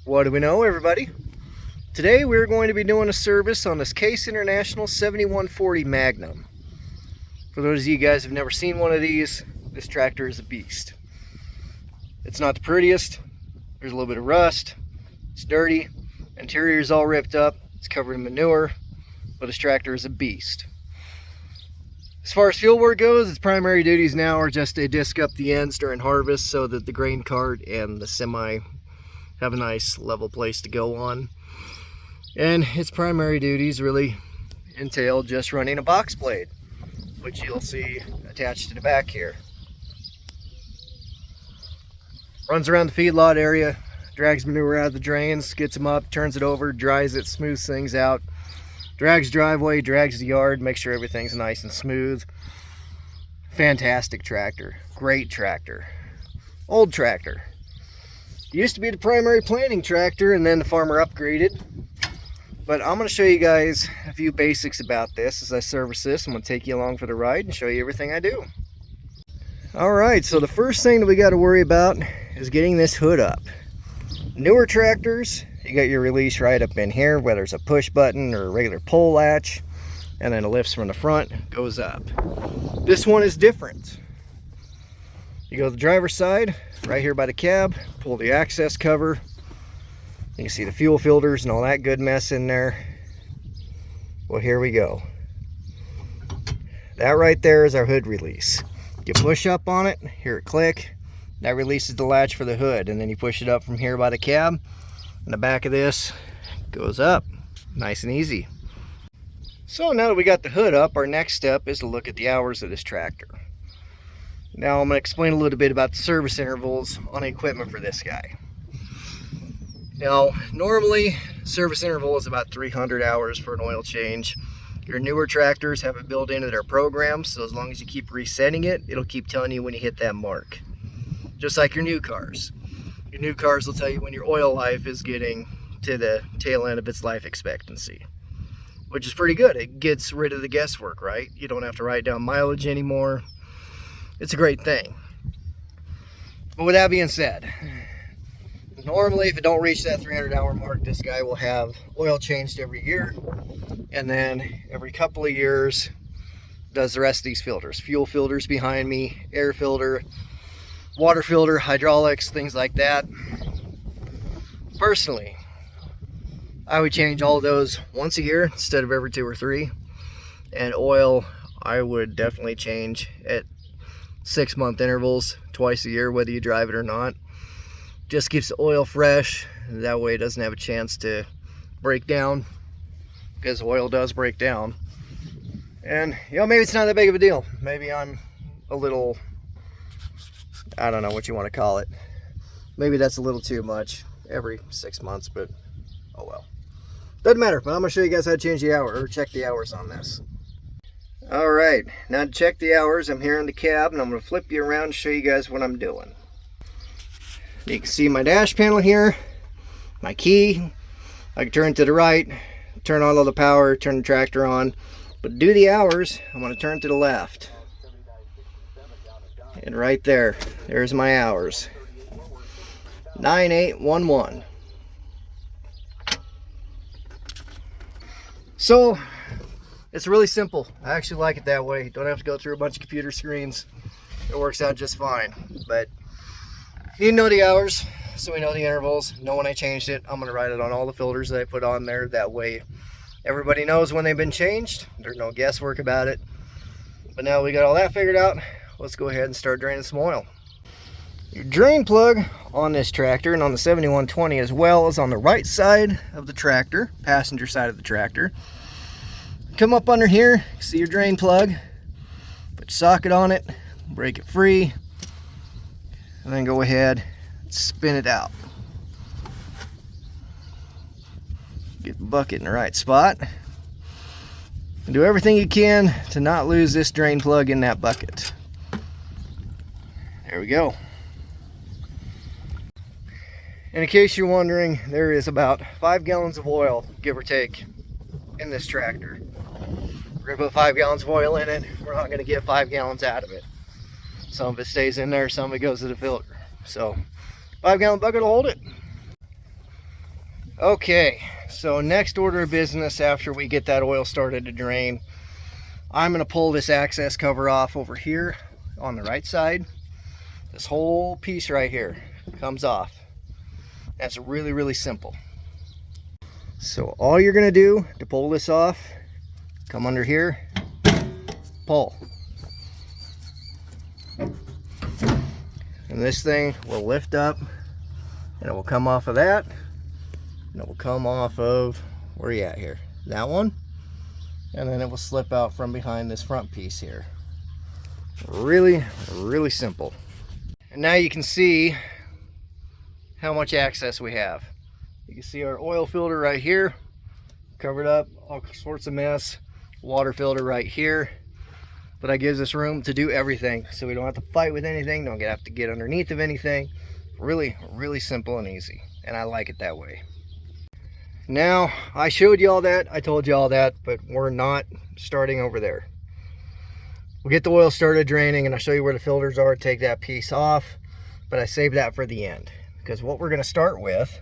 What do we know, everybody? Today we're going to be doing a service on this Case International 7140 Magnum. For those of you guys who have never seen one of these, this tractor is a beast. It's not the prettiest. There's a little bit of rust. It's dirty. Interior is all ripped up. It's covered in manure. But this tractor is a beast. As far as field work goes, its primary duties now are just to disc up the ends during harvest so that the grain cart and the semi have a nice level place to go on. And its primary duties really entail just running a box blade, which you'll see attached to the back here. Runs around the feedlot area, drags manure out of the drains, gets them up, turns it over, dries it, smooths things out, drags driveway, drags the yard, makes sure everything's nice and smooth. Fantastic tractor, great tractor, old tractor. Used to be the primary planting tractor, and then the farmer upgraded. But I'm going to show you guys a few basics about this as I service this. I'm going to take you along for the ride and show you everything I do. Alright, so the first thing that we got to worry about is getting this hood up. Newer tractors, you got your release right up in here, whether it's a push button or a regular pull latch, and then it lifts from the front, goes up. This one is different. You go to the driver's side, right here by the cab, pull the access cover. You can see the fuel filters and all that good mess in there. Well, here we go. That right there is our hood release. You push up on it, hear it click. That releases the latch for the hood, and then you push it up from here by the cab, and the back of this goes up. Nice and easy. So now that we got the hood up, our next step is to look at the hours of this tractor. Now I'm going to explain a little bit about the service intervals on the equipment for this guy. Now, normally service interval is about 300 hours for an oil change. Your newer tractors have it built into their program, so as long as you keep resetting it, it'll keep telling you when you hit that mark. Just like your new cars. Your new cars will tell you when your oil life is getting to the tail end of its life expectancy, which is pretty good. It gets rid of the guesswork, right? You don't have to write down mileage anymore. It's a great thing. But with that being said, normally if it don't reach that 300-hour mark, this guy will have oil changed every year, and then every couple of years does the rest of these filters. Fuel filters behind me, air filter, water filter, hydraulics, things like that. Personally, I would change all of those once a year instead of every 2 or 3. And oil, I would definitely change at 6-month intervals, twice a year, whether you drive it or not. Just keeps the oil fresh. That way it doesn't have a chance to break down, because oil does break down. And maybe it's not that big of a deal. Maybe I'm a little, I don't know what you want to call it. Maybe that's a little too much every 6 months, but oh well. Doesn't matter. But I'm going to show you guys how to change the hour, or check the hours on this. Alright, now to check the hours, I'm here in the cab, and I'm going to flip you around and show you guys what I'm doing. You can see my dash panel here, my key. I can turn to the right, turn on all the power, turn the tractor on. But to do the hours, I'm going to turn to the left. And right there, there's my hours. 9811. So, it's really simple. I actually like it that way. Don't have to go through a bunch of computer screens. It works out just fine. But you need to know the hours, so we know the intervals, know when I changed it. I'm going to write it on all the filters that I put on there. That way everybody knows when they've been changed. There's no guesswork about it. But now we got all that figured out, let's go ahead and start draining some oil. Your drain plug on this tractor, and on the 7120 as well, is on the right side of the tractor, passenger side of the tractor. Come up under here, see your drain plug, put your socket on it, break it free, and then go ahead and spin it out. Get the bucket in the right spot, and do everything you can to not lose this drain plug in that bucket. There we go. And in case you're wondering, there is about 5 gallons of oil, give or take, in this tractor. We're gonna put 5 gallons of oil in it. We're not gonna get 5 gallons out of it. Some of it stays in there, some of it goes to the filter. So 5 gallon bucket will hold it. Okay, so next order of business after we get that oil started to drain, I'm going to pull this access cover off over here on the right side. This whole piece right here comes off. That's really, really simple. So all you're going to do to pull this off, come under here, pull. And this thing will lift up and it will come off of that. And it will come off of, where are you at here? That one. And then it will slip out from behind this front piece here. Really, really simple. And now you can see how much access we have. You can see our oil filter right here, covered up, all sorts of mess. Water filter right here. But that gives us room to do everything, so we don't have to fight with anything, don't have to get underneath of anything. Really, really simple and easy, and I like it that way. Now, I showed you all that, I told you all that, but we're not starting over there. We'll get the oil started draining, and I'll show you where the filters are, take that piece off, but I saved that for the end, because what we're going to start with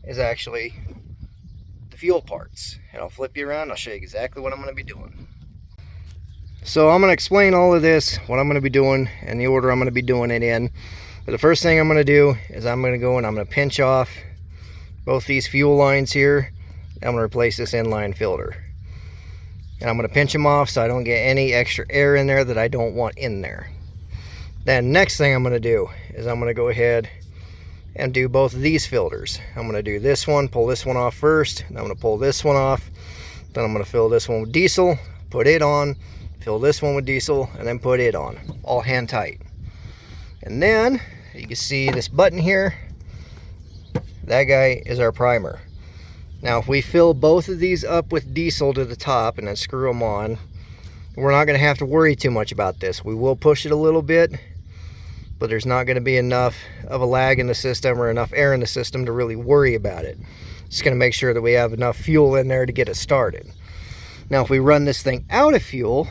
is actually the fuel parts. And I'll flip you around, I'll show you exactly what I'm going to be doing. So I'm going to explain all of this, what I'm going to be doing, and the order I'm going to be doing it in. But the first thing I'm going to do is I'm going to go and I'm going to pinch off both these fuel lines here. I'm going to replace this inline filter. And I'm going to pinch them off so I don't get any extra air in there that I don't want in there. Then next thing I'm going to do is I'm going to go ahead and do both of these filters. I'm going to do this one, pull this one off first. Then I'm going to pull this one off. Then I'm going to fill this one with diesel, put it on, fill this one with diesel, and then put it on, all hand tight. And then you can see this button here, that guy is our primer. Now if we fill both of these up with diesel to the top and then screw them on, we're not going to have to worry too much about this. We will push it a little bit, but there's not going to be enough of a lag in the system or enough air in the system to really worry about it. Just going to make sure that we have enough fuel in there to get it started. Now if we run this thing out of fuel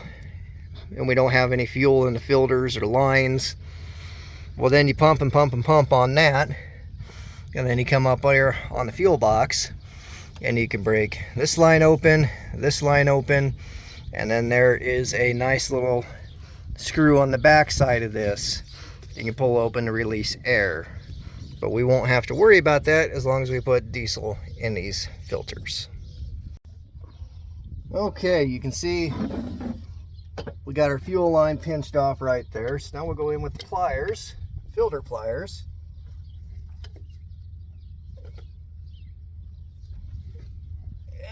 and we don't have any fuel in the filters or lines, well then you pump and pump and pump on that, and then you come up here on the fuel box and you can break this line open, and then there is a nice little screw on the back side of this you can pull open to release air. But we won't have to worry about that as long as we put diesel in these filters. Okay, you can see we got our fuel line pinched off right there. So now we'll go in with the pliers, filter pliers.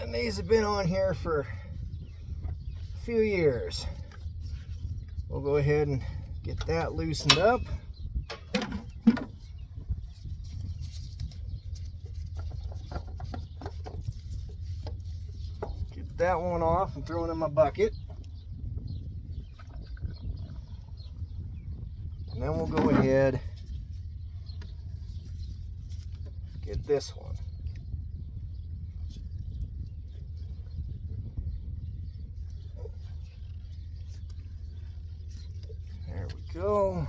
And these have been on here for a few years. We'll go ahead and get that loosened up. Get that one off and throw it in my bucket. And then we'll go ahead and get this one. There we go.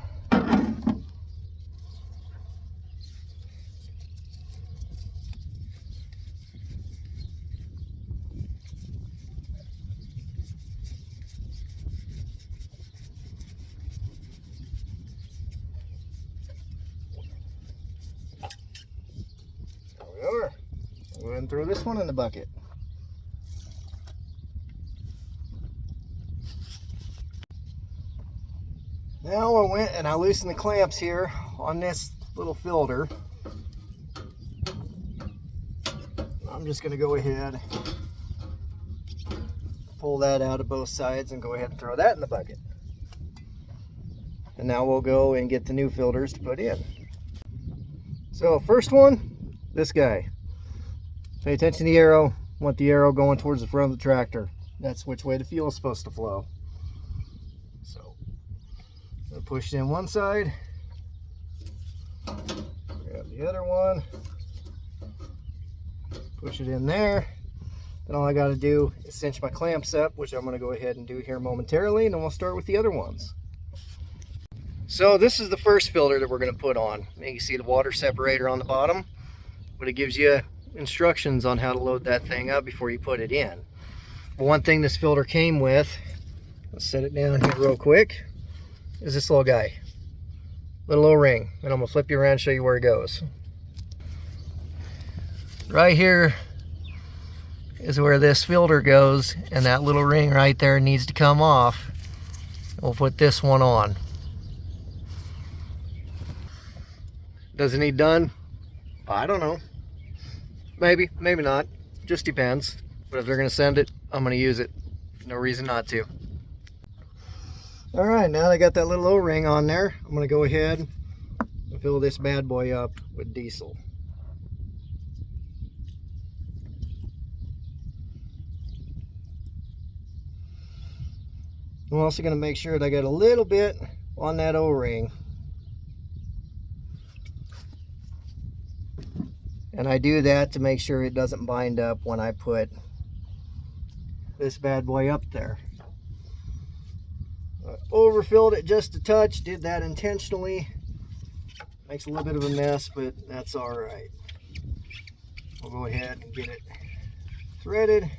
Go ahead and throw this one in the bucket. Now I went and I loosened the clamps here on this little filter. I'm just going to go ahead, pull that out of both sides and go ahead and throw that in the bucket. And now we'll go and get the new filters to put in. So first one, this guy. Pay attention to the arrow. Want the arrow going towards the front of the tractor. That's which way the fuel is supposed to flow. So I'll push it in one side, grab the other one, push it in there. Then all I got to do is cinch my clamps up, which I'm going to go ahead and do here momentarily, and then we'll start with the other ones. So this is the first filter that we're going to put on. You can see the water separator on the bottom, but it gives you instructions on how to load that thing up before you put it in. But one thing this filter came with, let's set it down here real quick, is this little guy. Little O-ring. And I'm going to flip you around and show you where it goes. Right here is where this filter goes, and that little ring right there needs to come off. We'll put this one on. Does it need done? I don't know. Maybe, maybe not. Just depends. But if they're going to send it, I'm going to use it. No reason not to. Alright, now that I got that little O-ring on there, I'm going to go ahead and fill this bad boy up with diesel. I'm also going to make sure that I got a little bit on that O-ring. And I do that to make sure it doesn't bind up when I put this bad boy up there. I overfilled it just a touch, did that intentionally. Makes a little bit of a mess, but that's alright. We'll go ahead and get it threaded. And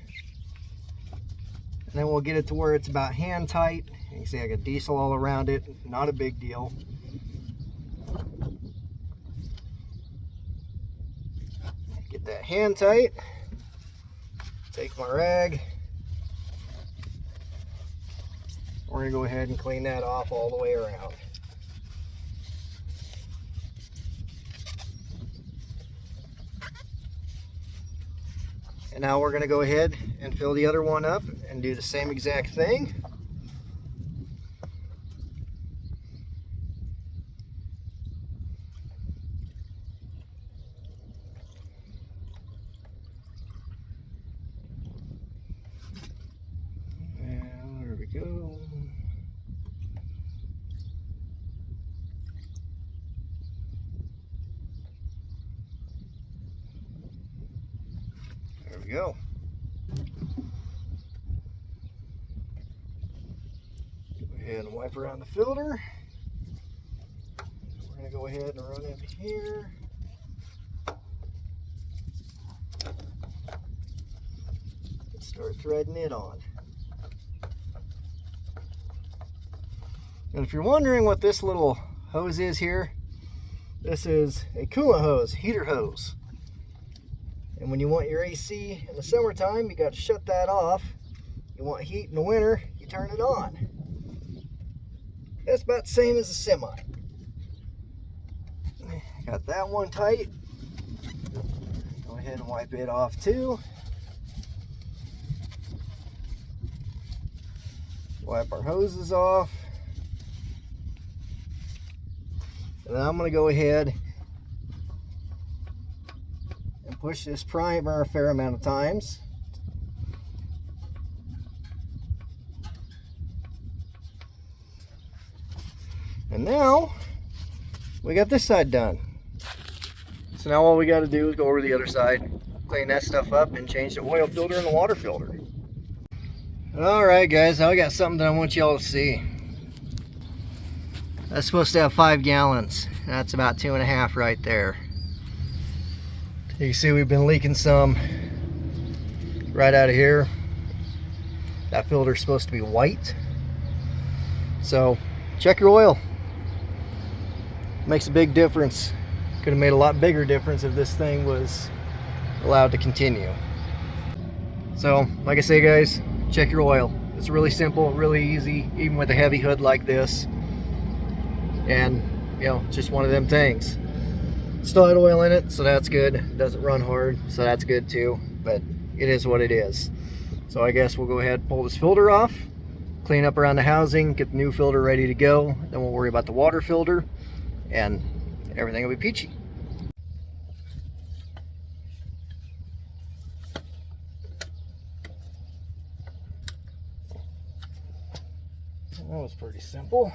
then we'll get it to where it's about hand tight. You can see I got diesel all around it, not a big deal. Get that hand tight. Take my rag. We're going to go ahead and clean that off all the way around. And now we're going to go ahead and fill the other one up and do the same exact thing. And there we go. There we go. Go ahead and wipe around the filter. We're going to go ahead and run in here. And start threading it on. And if you're wondering what this little hose is here, this is a coolant hose, heater hose. And when you want your AC in the summertime, you got to shut that off. You want heat in the winter, you turn it on. That's about the same as a semi. Got that one tight. Go ahead and wipe it off too. Wipe our hoses off. And then I'm going to go ahead and push this primer a fair amount of times. And now we got this side done. So now all we got to do is go over the other side, clean that stuff up, and change the oil filter and the water filter. Alright guys, I got something that I want y'all to see. That's supposed to have 5 gallons. That's about 2.5 right there. You can see we've been leaking some right out of here. That filter's supposed to be white. So check your oil. Makes a big difference. Could have made a lot bigger difference if this thing was allowed to continue. So like I say guys, check your oil. It's really simple, really easy, even with a heavy hood like this. And you know, just one of them things. Still had oil in it, so that's good. It doesn't run hard, so that's good too, but it is what it is. So I guess we'll go ahead and pull this filter off, clean up around the housing, get the new filter ready to go, then we'll worry about the water filter, and everything will be peachy. That was pretty simple.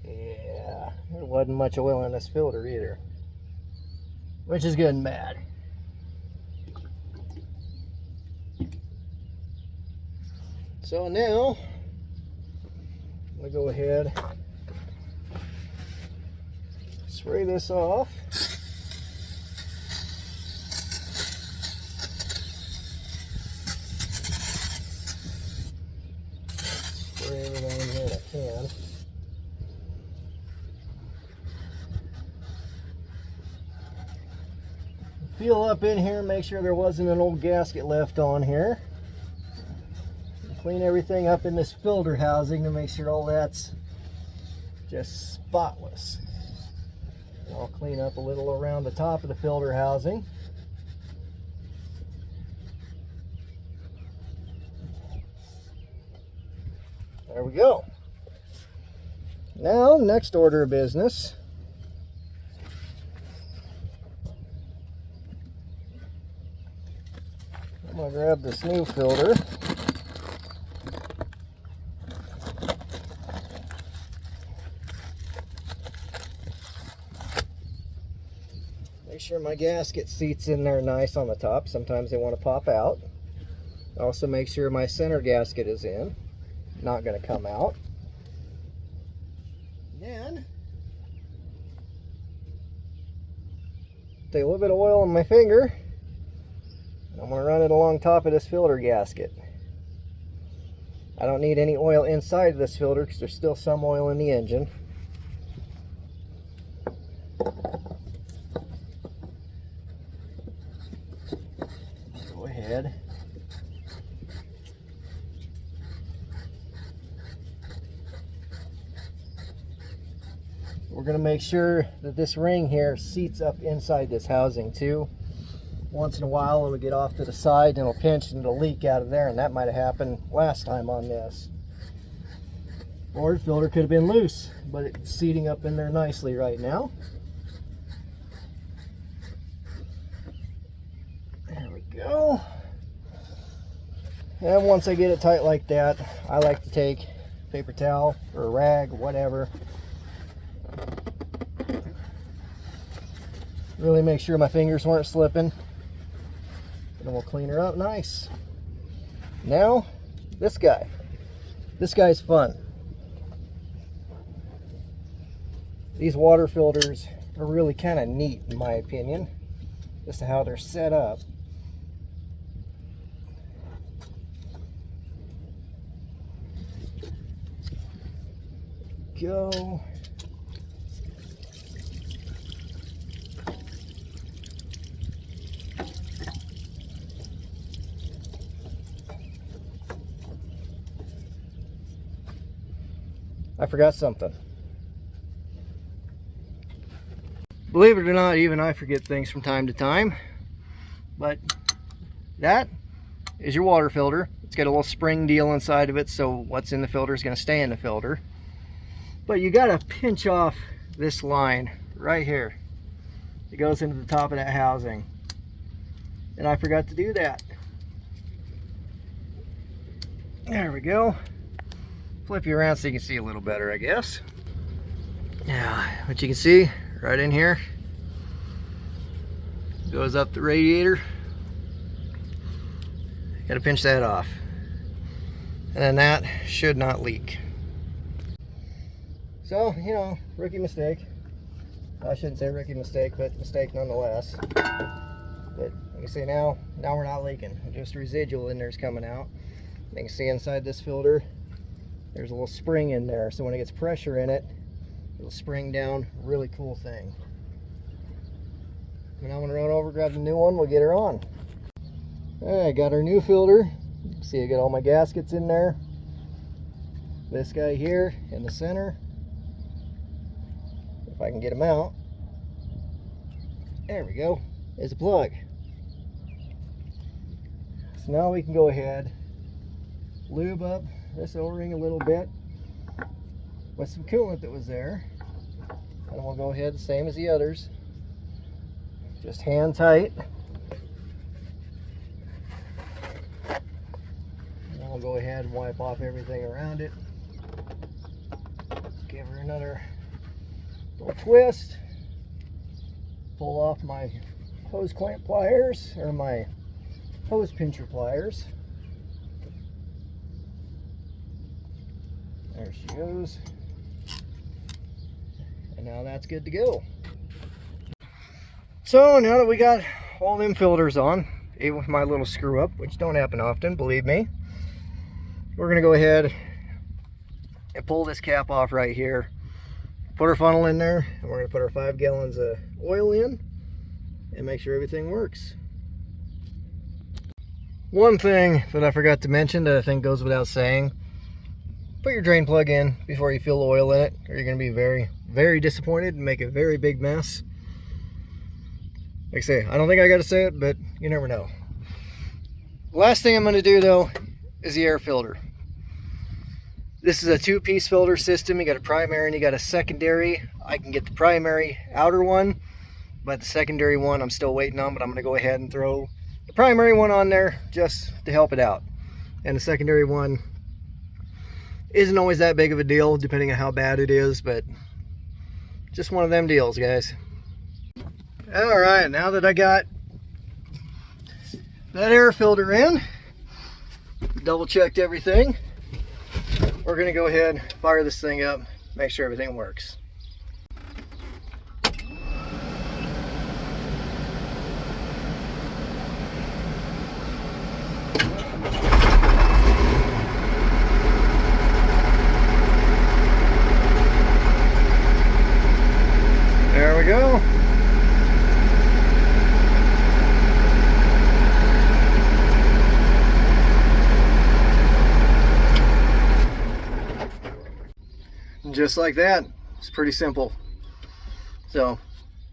Yeah, there wasn't much oil in this filter either, which is good and bad. So now I'm going to go ahead, spray this off. Spray everything in here that I can. Feel up in here, make sure there wasn't an old gasket left on here. Clean everything up in this filter housing to make sure all that's just spotless. I'll clean up a little around the top of the filter housing. There we go. Now, next order of business. I'm going to grab this new filter. Make sure my gasket seats in there nice on the top. Sometimes they want to pop out. Also make sure my center gasket is in. Not going to come out. Then take a little bit of oil on my finger. I'm going to run it along top of this filter gasket. I don't need any oil inside of this filter because there's still some oil in the engine. Go ahead. We're going to make sure that this ring here seats up inside this housing too. Once in a while it'll get off to the side and it'll pinch and it'll leak out of there, and that might have happened last time on this. Or the filter could have been loose, but it's seating up in there nicely right now. There we go. And once I get it tight like that, I like to take a paper towel or a rag, whatever. Really make sure my fingers weren't slipping. And we'll clean her up nice. Now, this guy. This guy's fun. These water filters are really kind of neat in my opinion. Just how they're set up. Go. I forgot something. Believe it or not, even I forget things from time to time. But that is your water filter. It's got a little spring deal inside of it, so what's in the filter is going to stay in the filter. But you got to pinch off this line right here. It goes into the top of that housing. And I forgot to do that. There we go. Flip you around so you can see a little better, I guess. Now, what you can see right in here goes up the radiator. Got to pinch that off. And then that should not leak. So, you know, rookie mistake. I shouldn't say rookie mistake, but mistake nonetheless. But you can see now we're not leaking. Just residual in there's coming out. You can see inside this filter, there's a little spring in there, so when it gets pressure in it, it'll spring down. Really cool thing. And I'm gonna run over, grab the new one, we'll get her on. Alright, I got our new filter. See, I got all my gaskets in there. This guy here in the center. If I can get them out. There we go. There's a plug. So now we can go ahead, lube up this O-ring a little bit with some coolant that was there, and we'll go ahead, same as the others, just hand tight, and we'll go ahead and wipe off everything around it. Give her another little twist, pull off my hose clamp pliers, or my hose pincher pliers. There she goes. And now that's good to go. So now that we got all them filters on, even with my little screw up, which don't happen often, believe me, we're gonna go ahead and pull this cap off right here, put our funnel in there, and we're gonna put our 5 gallons of oil in and make sure everything works. One thing that I forgot to mention that I think goes without saying, put your drain plug in before you fill the oil in it, or you're gonna be very, very disappointed and make a very big mess. Like I say, I don't think I gotta say it, but you never know. Last thing I'm gonna do though is the air filter. This is a 2-piece filter system. You got a primary and you got a secondary. I can get the primary outer one, but the secondary one I'm still waiting on, but I'm gonna go ahead and throw the primary one on there just to help it out. And the secondary one isn't always that big of a deal depending on how bad it is, but just one of them deals, guys. All right, now that I got that air filter in, double checked everything, we're gonna go ahead and fire this thing up, make sure everything works. There we go. Just like that. It's pretty simple. So,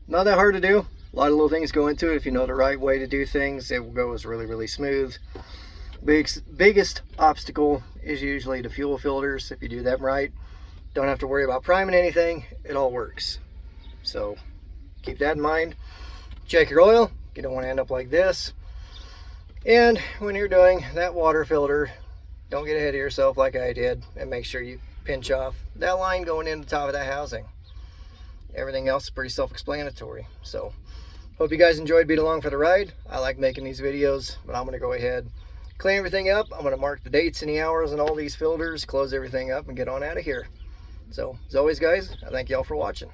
not that hard to do. A lot of little things go into it. If you know the right way to do things, it will go really, really smooth. Biggest obstacle is usually the fuel filters. If you do them right, don't have to worry about priming anything. It all works. So, keep that in mind. Check your oil. You don't want to end up like this. And when you're doing that water filter, don't get ahead of yourself like I did, and make sure you pinch off that line going in the top of that housing. Everything else is pretty self-explanatory. So hope you guys enjoyed being along for the ride. I like making these videos, but I'm going to go ahead, clean everything up. I'm going to mark the dates and the hours on all these filters, close everything up, and get on out of here. So as always, guys, I thank y'all for watching.